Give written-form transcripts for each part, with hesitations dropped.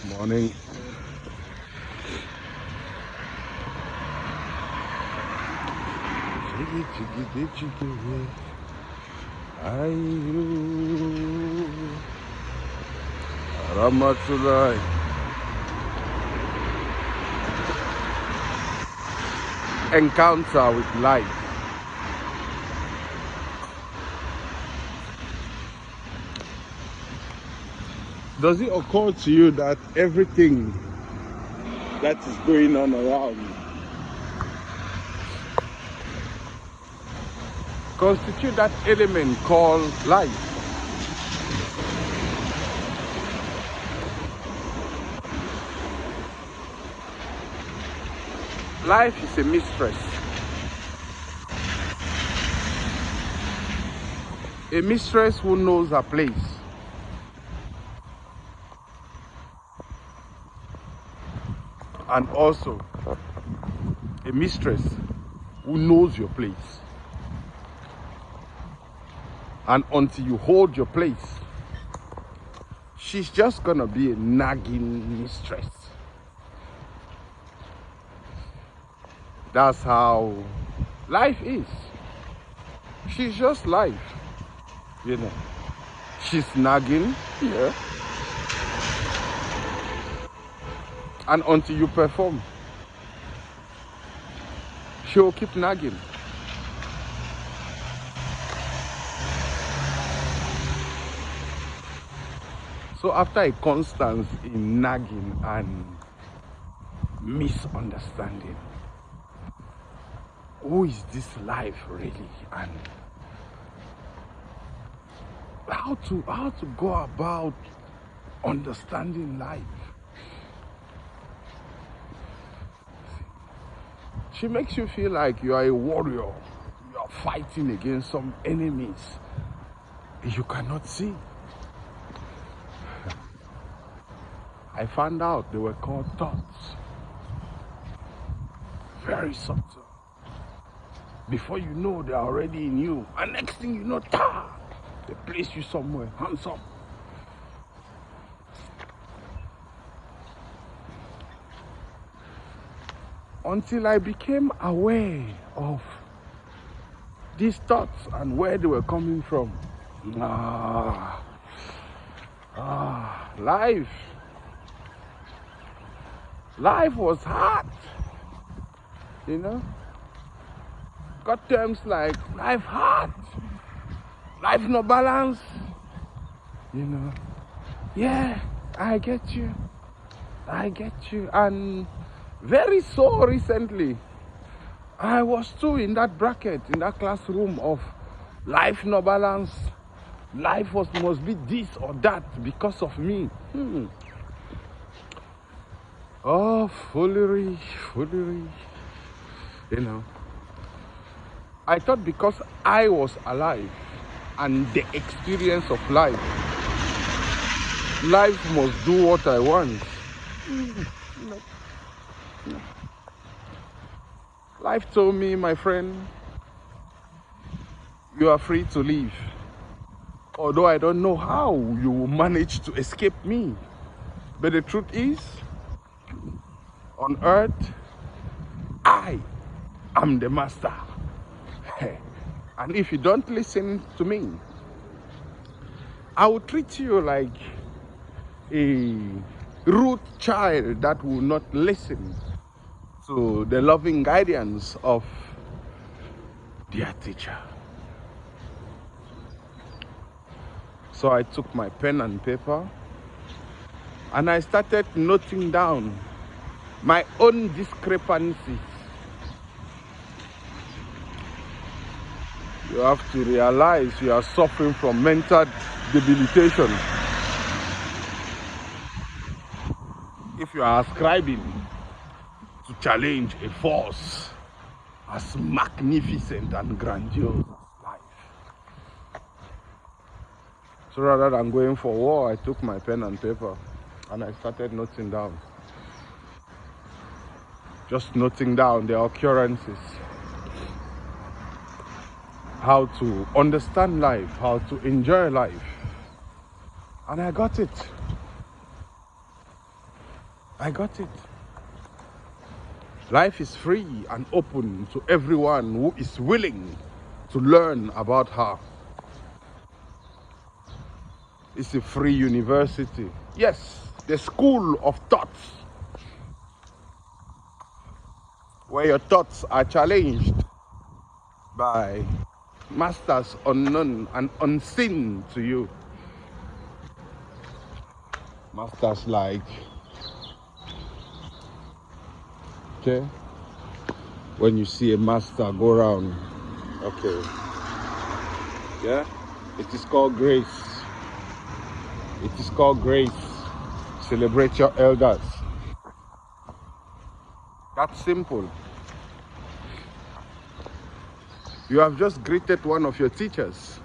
Morning. Chiggy, chiggy, chiggy, ayu, Ramatulai. Encounter with life. Does it occur to you that everything that is going on around constitute that element called life? Life is a mistress. A mistress who knows her place. And also a mistress who knows your place. And until you hold your place, she's just gonna be a nagging mistress. That's how life is. She's just life, you know. She's nagging, yeah. And until you perform, she'll keep nagging. So after a constance in nagging and misunderstanding, who is this life really, and how to go about understanding life? She makes you feel like you are a warrior. You are fighting against some enemies you cannot see. I found out they were called thoughts. Very subtle. Before you know, they're already in you. And next thing you know, they place you somewhere, hands up. Until I became aware of these thoughts and where they were coming from. Life was hard, you know. Got terms like life hard, life no balance, you know. Yeah, I get you. And very so recently, I was too in that bracket, in that classroom of life no balance. Life must be this or that because of me. Oh, foolery, you know. I thought because I was alive and the experience of life must do what I want. No. Life told me, my friend, you are free to leave. Although I don't know how you will manage to escape me. But the truth is, on earth, I am the master. And if you don't listen to me, I will treat you like a rude child that will not listen to the loving guidance of their teacher. So I took my pen and paper and I started noting down my own discrepancies. You have to realize you are suffering from mental debilitation if you are ascribing to challenge a force as magnificent and grandiose as life. So rather than going for war, I took my pen and paper and I started noting down. Just noting down the occurrences, how to understand life, how to enjoy life. And I got it. I got it. Life is free and open to everyone who is willing to learn about her. It's a free university. Yes, the school of thoughts, where your thoughts are challenged by masters unknown and unseen to you. Masters like, okay, when you see a master go around, okay, yeah, it is called grace. It is called grace. Celebrate your elders. That's simple. You have just greeted one of your teachers.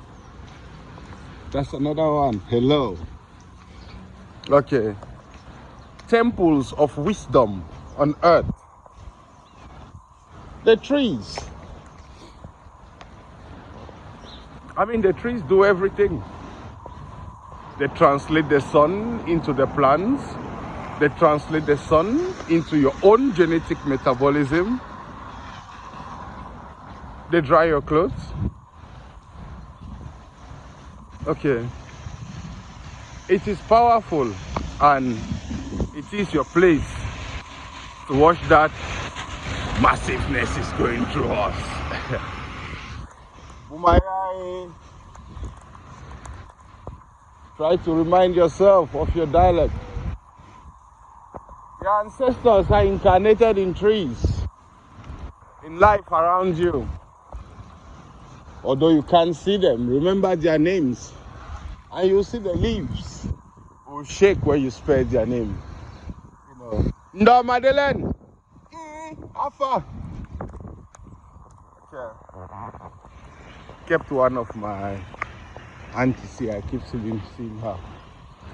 That's another one. Hello. Okay. Temples of wisdom on earth. The trees. I mean, the trees do everything. They translate the sun into the plants. They translate the sun into your own genetic metabolism. They dry your clothes. Okay. It is powerful, and it is your place to watch that massiveness is going through us. Bumayai. Try to remind yourself of your dialect. Your ancestors are incarnated in trees, in life around you. Although you can't see them, remember their names. And you'll see the leaves will shake when you spell their name. You know, Ndo Madeleine. Afa. Okay. Kept one of my aunties here. I keep seeing her.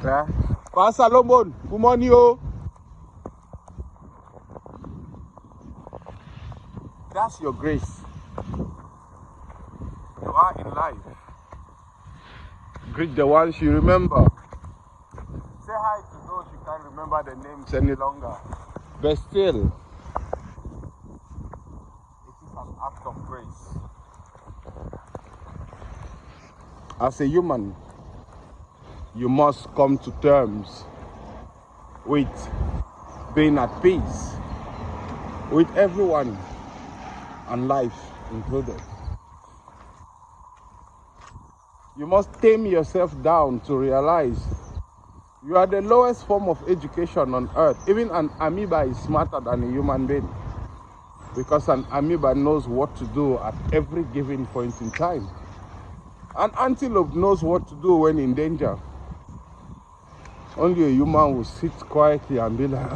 Yeah. Pastor Lombon, good morning, yo. That's your grace. You are in life. Greet the ones you remember. Say hi to those you can't remember the names any longer. But still, it is an act of grace. As a human, you must come to terms with being at peace with everyone, and life included. You must tame yourself down to realize you are the lowest form of education on earth. Even an amoeba is smarter than a human being, because an amoeba knows what to do at every given point in time. An antelope knows what to do when in danger. Only a human will sit quietly and be like,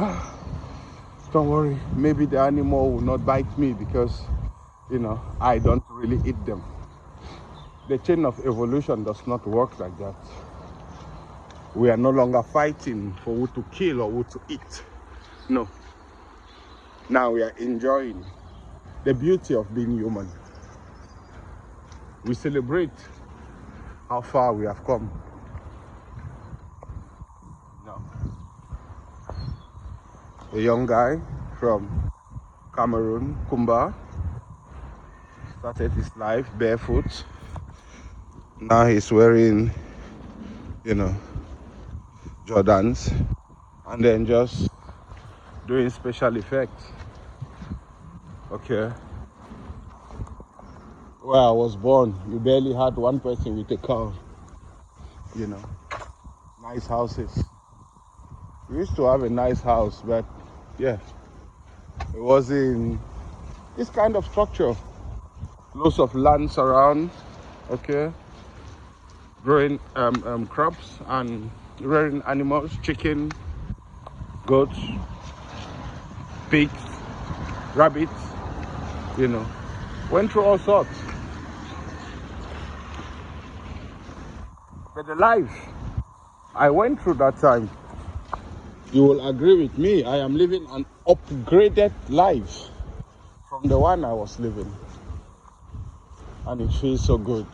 don't worry, maybe the animal will not bite me because, I don't really eat them. The chain of evolution does not work like that. We are no longer fighting for who to kill or who to eat. No. Now we are enjoying the beauty of being human. We celebrate how far we have come. No. A young guy from Cameroon, Kumba, started his life barefoot. Now he's wearing, Jordans, and then just doing special effects. Okay. Where I was born, you barely had one person with a car. Nice houses. We used to have a nice house, but yeah, it was in this kind of structure. Lots of lands around, okay, growing crops and rearing animals, chicken, goats, pigs, rabbits, went through all sorts. But the life I went through that time, you will agree with me, I am living an upgraded life from the one I was living. And it feels so good,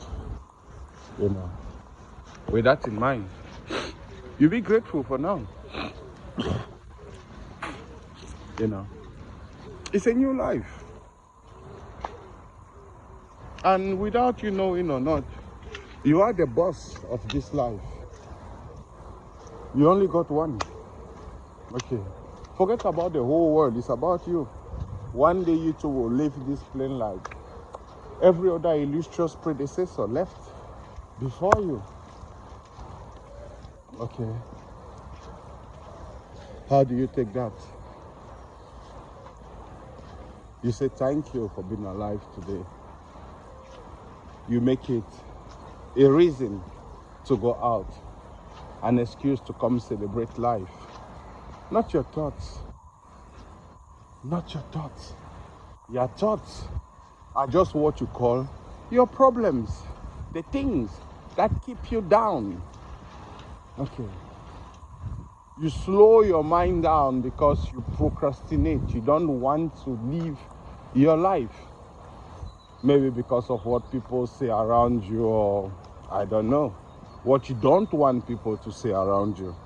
With that in mind, you be grateful for now. you know. It's a new life. And without you knowing or not, you are the boss of this life. You only got one. Okay. Forget about the whole world. It's about you. One day you too will live this plain life. Every other illustrious predecessor left before you. Okay. How do you take that? You say thank you for being alive today. You make it a reason to go out, an excuse to come celebrate life. Not your thoughts. Not your thoughts. Your thoughts are just what you call your problems, the things that keep you down. Okay. You slow your mind down because you procrastinate. You don't want to live your life. Maybe because of what people say around you, or I don't know, what you don't want people to say around you.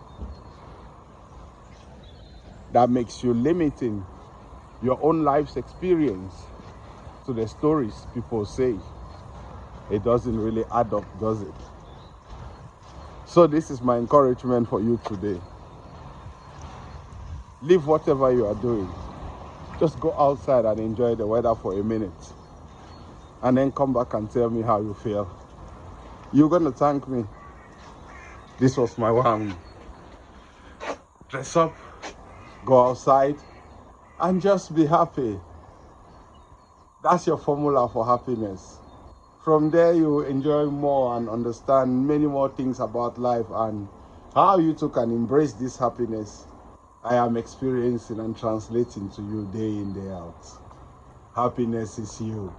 That makes you limiting your own life's experience to the stories people say. It doesn't really add up, does it? So this is my encouragement for you today. Leave whatever you are doing. Just go outside and enjoy the weather for a minute. And then come back and tell me how you feel. You're going to thank me. This was my one. Dress up, go outside, and just be happy. That's your formula for happiness. From there, you enjoy more and understand many more things about life and how you too can embrace this happiness I am experiencing and translating to you day in, day out. Happiness is you.